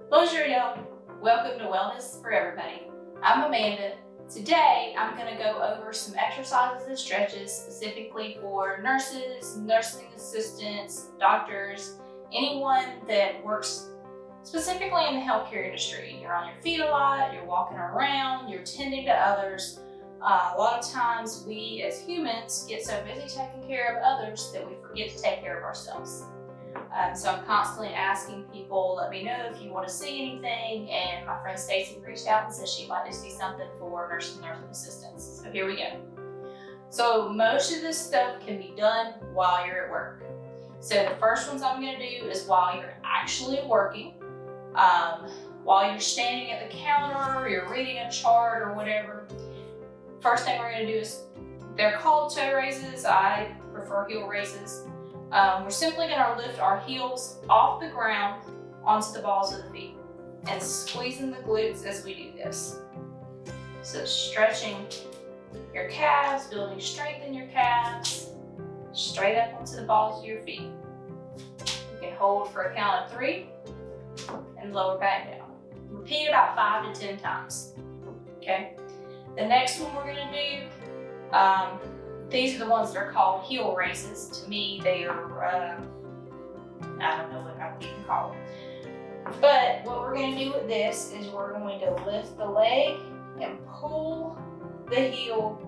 Bonjour, y'all. Welcome to Wellness for Everybody. I'm Amanda. Today, I'm going to go over some exercises and stretches specifically for nurses, nursing assistants, doctors, anyone that works specifically in the healthcare industry. You're on your feet a lot, you're walking around, you're tending to others. A lot of times we as humans get so busy taking care of others that we forget to take care of ourselves. So I'm constantly asking people, let me know if you want to see anything. And my friend Stacy reached out and said she'd like to see something for nursing assistants. So here we go. So most of this stuff can be done while you're at work. So the first ones I'm going to do is while you're actually working. While you're standing at the counter, you're reading a chart or whatever. First thing we're going to do is, they're called toe raises. I prefer heel raises. We're simply going to lift our heels off the ground onto the balls of the feet and squeezing the glutes as we do this. So stretching your calves, building strength in your calves, straight up onto the balls of your feet. You can hold for a count of 3 and lower back down. Repeat about 5 to 10 times. Okay. The next one we're going to do, these are the ones that are called heel raises. To me, they are, I don't know what I would even call them. But what we're going to do with this is we're going to lift the leg and pull the heel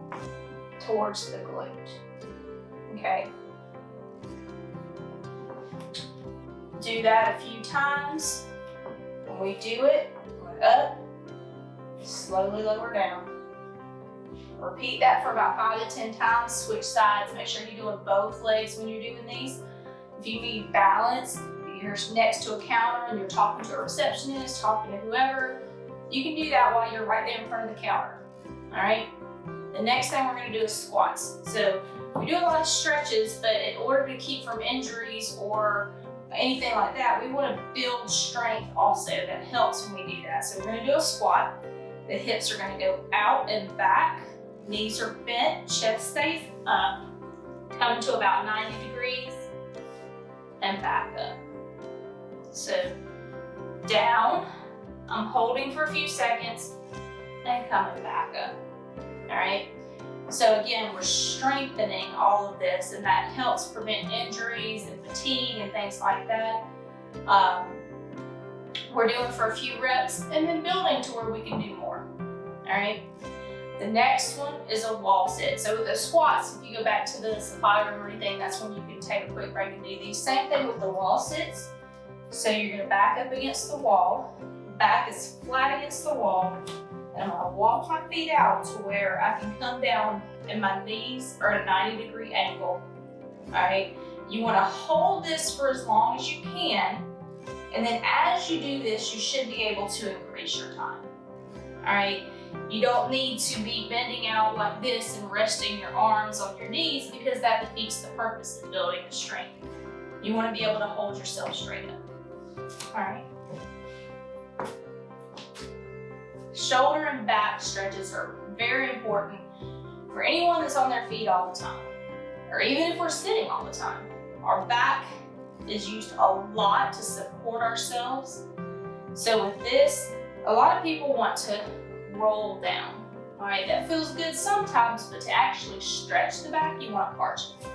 towards the glute. Okay. Do that a few times. When we do it, we're up, slowly lower down. Repeat that for about 5 to 10 times. Switch sides. Make sure you're doing both legs when you're doing these. If you need balance, if you're next to a counter and you're talking to a receptionist, talking to whoever, you can do that while you're right there in front of the counter. All right. The next thing we're going to do is squats. So we do a lot of stretches, but in order to keep from injuries or anything like that, we want to build strength also. That helps when we do that. So we're going to do a squat. The hips are going to go out and back. Knees are bent, chest stays up, coming to about 90 degrees, and back up. So down, I'm holding for a few seconds, and coming back up. All right. So again, we're strengthening all of this, and that helps prevent injuries and fatigue and things like that. We're doing for a few reps, and then building to where we can do more. All right. The next one is a wall sit. So with the squats, if you go back to the supply room or anything, that's when you can take a quick break and do these. Same thing with the wall sits. So you're going to back up against the wall. Back is flat against the wall. And I'm going to walk my feet out to where I can come down and my knees are at a 90-degree angle. All right. You want to hold this for as long as you can. And then as you do this, you should be able to increase your time. All right. You don't need to be bending out like this and resting your arms on your knees because that defeats the purpose of building the strength. You want to be able to hold yourself straight up. All right. Shoulder and back stretches are very important for anyone that's on their feet all the time, or even if we're sitting all the time. Our back is used a lot to support ourselves. So with this, a lot of people want to roll down. All right, that feels good sometimes, but to actually stretch the back, you want to arch it.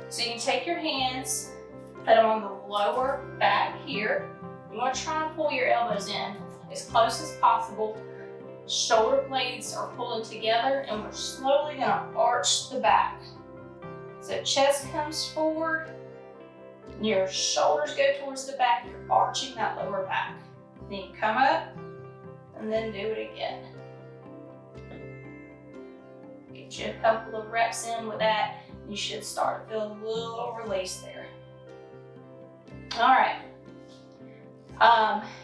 So you can take your hands, put them on the lower back here. You want to try and pull your elbows in as close as possible. Shoulder blades are pulling together, and we're slowly going to arch the back. So chest comes forward, and your shoulders go towards the back. You're arching that lower back. Then you come up, and then do it again. Get you a couple of reps in with that. You should start to feel a little release there. All right.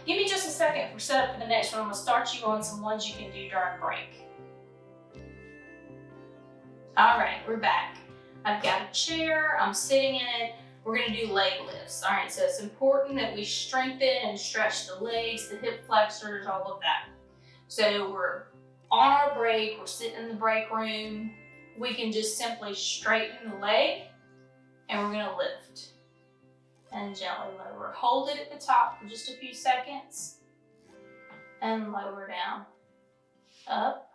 Give me just a second for setup for the next one. I'm going to start you on some ones you can do during break. All right, we're back. I've got a chair. I'm sitting in it. We're going to do leg lifts. All right, so it's important that we strengthen and stretch the legs, the hip flexors, all of that. So we're on our break, we're sitting in the break room. We can just simply straighten the leg and we're going to lift. and gently lower. Hold it at the top for just a few seconds and lower down. Up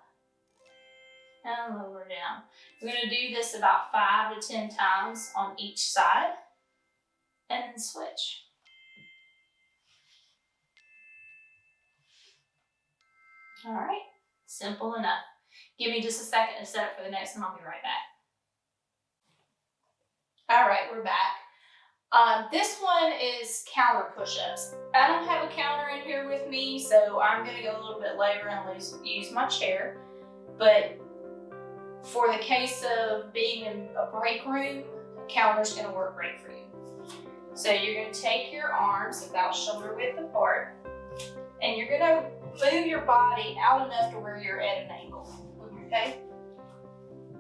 and lower down. We're going to do this about 5 to 10 times on each side and then switch. All right, simple enough. Give me just a second to set up for the next one. I'll be right back. All right, we're back. This one is counter push-ups. I don't have a counter in here with me, so I'm gonna go a little bit later and use my chair. But for the case of being in a break room, a counter's gonna work great for you. So you're gonna take your arms about shoulder width apart, and you're gonna move your body out enough to where you're at an angle, okay?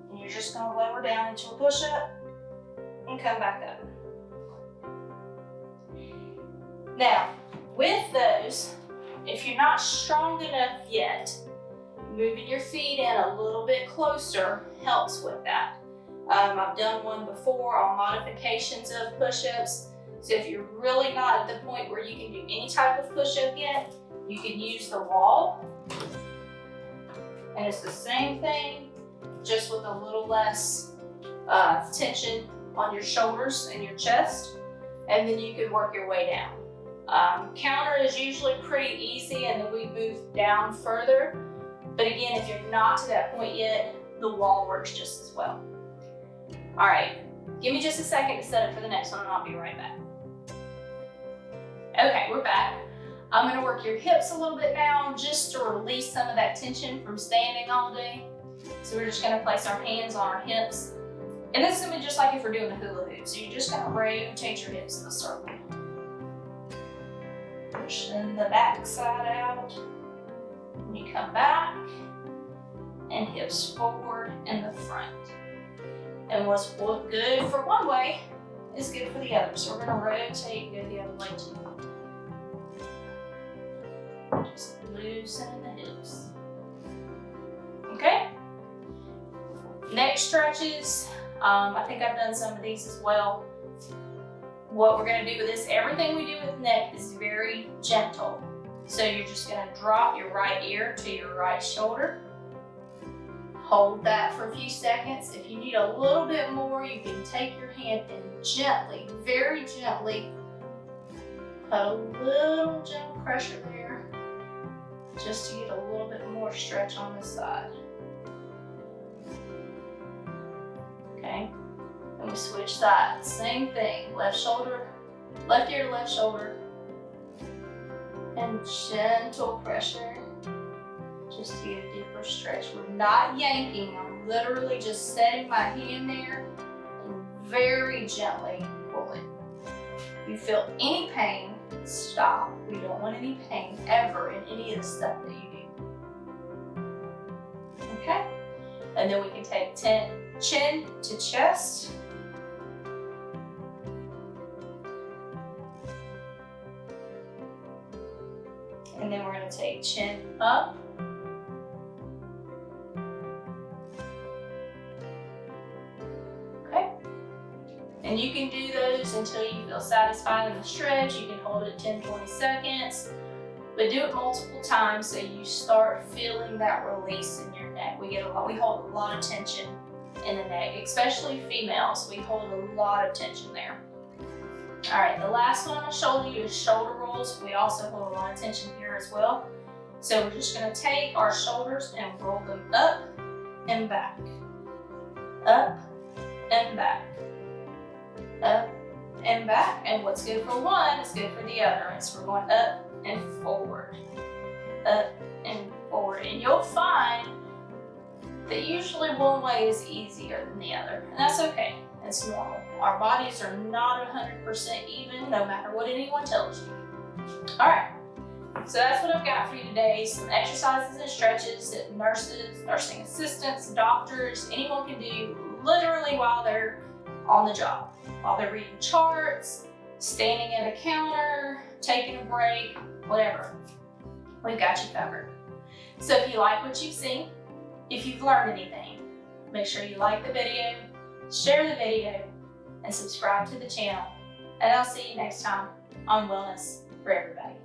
And you're just gonna lower down into a push-up and come back up. Now, with those, if you're not strong enough yet, moving your feet in a little bit closer helps with that. I've done one before on modifications of push-ups. So if you're really not at the point where you can do any type of push-up yet, you can use the wall. And it's the same thing, just with a little less tension on your shoulders and your chest. And then you can work your way down. Counter is usually pretty easy, and then we move down further. But again, if you're not to that point yet, the wall works just as well. All right, give me just a second to set up for the next one, and I'll be right back. Okay, we're back. I'm gonna work your hips a little bit now, just to release some of that tension from standing all day. So we're just gonna place our hands on our hips. And this is gonna be just like if we're doing a hula hoop. So you're just gonna rotate your hips in a circle. Pushing the back side out. And you come back, and hips forward in the front. And what's good for one way is good for the other. So we're gonna rotate and go the other way too. Just loosening the hips. Okay? Neck stretches. I think I've done some of these as well. What we're gonna do with this, everything we do with neck is very gentle. So you're just gonna drop your right ear to your right shoulder. Hold that for a few seconds. If you need a little bit more, you can take your hand and gently, very gently, put a little gentle pressure there, just to get a little bit more stretch on this side. Okay, and we switch sides. Same thing, left shoulder, left ear to left shoulder, and gentle pressure, just to get a deeper stretch. We're not yanking, I'm literally just setting my hand there and very gently pull it. If you feel any pain, stop. We don't want any pain ever in any of the stuff that you do. Okay? And then we can take chin to chest. And then we're going to take chin up. Okay? And you can do those until you feel satisfied in the stretch. You can hold it 10-20 seconds, but do it multiple times so you start feeling that release in your neck. We hold a lot of tension in the neck, especially females. We hold a lot of tension there. All right, the last one I'm gonna show you is shoulder rolls. We also hold a lot of tension here as well. So we're just gonna take our shoulders and roll them up and back, up and back, up and back. And what's good for one is good for the other. And so we're going up and forward, up and forward. And you'll find that usually one way is easier than the other, and that's okay. It's normal. Our bodies are not 100% even, no matter what anyone tells you. All right, so that's what I've got for you today. Some exercises and stretches that nurses, nursing assistants, doctors, anyone can do literally while they're on the job, while they're reading charts, standing at a counter, taking a break, whatever. We've got you covered. So if you like what you've seen, if you've learned anything, make sure you like the video, share the video, and subscribe to the channel. And I'll see you next time on Wellness for Everybody.